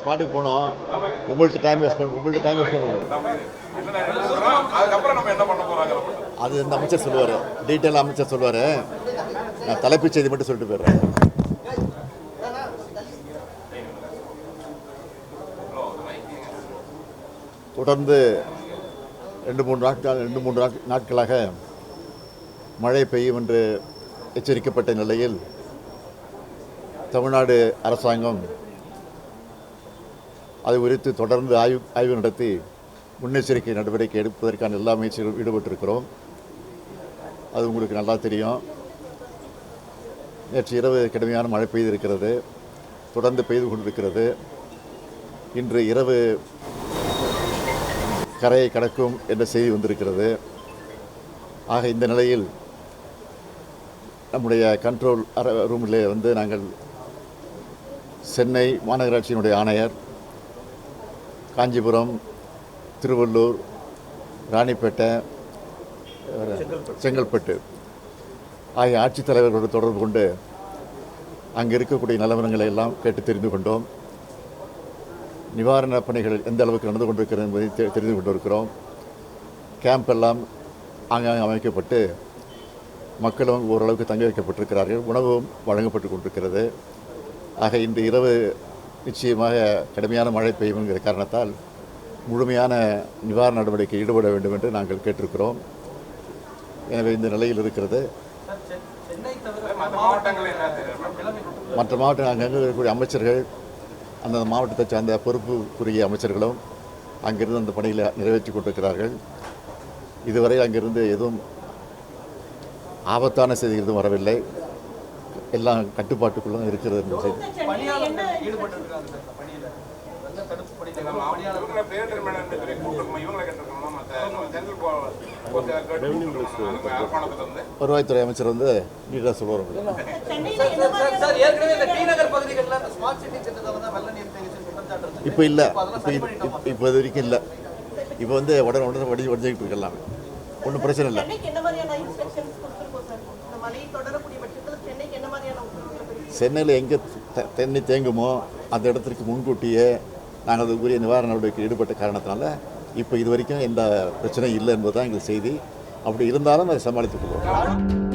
ஸ்பாட்டுக்கு போனோம். உங்கள்கிட்ட டைம் வேஸ்ட் பண்ணுவோம். அது இந்த அமைச்சர் சொல்லுவார், டீட்டெயில் அமைச்சர் சொல்லுவார். நான் தலைப்புச் செய்தி மட்டும் சொல்லிட்டு போயிடுறேன். தொடர்ந்து ரெண்டு மூன்று நாட்களாக மழை பெய்யும் என்று எச்சரிக்கப்பட்ட நிலையில் தமிழ்நாடு அரசாங்கம் அது குறித்து தொடர்ந்து ஆய்வு நடத்தி முன்னெச்சரிக்கை நடவடிக்கை எடுப்பதற்கான எல்லா முயற்சிகளும் ஈடுபட்டிருக்கிறோம். அது உங்களுக்கு நல்லா தெரியும். நேற்று இரவு கடுமையான மழை பெய்திருக்கிறது, தொடர்ந்து பெய்து கொண்டிருக்கிறது. இன்று இரவு கரையை கடக்கும் என்ற செய்தி வந்திருக்கிறது. ஆக இந்த நிலையில் நம்முடைய கண்ட்ரோல் ரூமில் நாங்கள் சென்னை மாநகராட்சியினுடைய ஆணையர், காஞ்சிபுரம், திருவள்ளூர், ராணிப்பேட்டை, செங்கல்பட்டு ஆகிய ஆட்சித்தலைவர்களோடு தொடர்பு கொண்டு அங்கே இருக்கக்கூடிய நிலவரங்களை எல்லாம் கேட்டு தெரிந்து கொண்டோம். நிவாரணப் பணிகள் எந்த அளவுக்கு நடந்து கொண்டிருக்கிறது என்பதை தெரிந்து கொண்டிருக்கிறோம். கேம்ப் எல்லாம் ஆங்காங்கே அமைக்கப்பட்டு மக்களும் ஓரளவுக்கு தங்க வைக்கப்பட்டிருக்கிறார்கள். உணவும் வழங்கப்பட்டு கொண்டிருக்கிறது. ஆக இன்று இரவு நிச்சயமாக கடுமையான மழை பெய்யும் என்கிற காரணத்தால் முழுமையான நிவாரண நடவடிக்கை ஈடுபட வேண்டும் என்று நாங்கள் கேட்டிருக்கிறோம். எனவே இந்த நிலையில் இருக்கிறது. மற்ற மாவட்டங்கள் அங்கங்கே இருக்கக்கூடிய அமைச்சர்கள், அந்த மாவட்டத்தை சார்ந்த பொறுப்புக்குரிய அமைச்சர்களும் அங்கிருந்து அந்த பணியில் நிறைவேற்றி கொண்டிருக்கிறார்கள். இதுவரை அங்கிருந்து எதுவும் ஆபத்தான செய்தி எதுவும் வரவில்லை. எல்லாம் கட்டுப்பாட்டுக்குள்ள இருக்கிறது. வருவாய்த்துறை அமைச்சர் நீட்டாக சொல்லுவார். இப்போ இல்லை, இப்போ இது வரைக்கும் இல்லை. இப்போ உடனே வடிஞ்சிக்கிட்டு இருக்கலாம், ஒன்றும் பிரச்சனை இல்லை. சென்னையில் எங்கே தண்ணி தேங்குமோ அந்த இடத்திற்கு முன்கூட்டியே நாங்கள் அதுக்குரிய நிவாரண நடவடிக்கை ஈடுபட்ட காரணத்தினால இப்போ இது வரைக்கும் எந்த பிரச்சனையும் இல்லை என்பது தான் எங்கள் செய்தி. அப்படி இருந்தாலும் அதை சமாளித்துக் கொள்வோம்.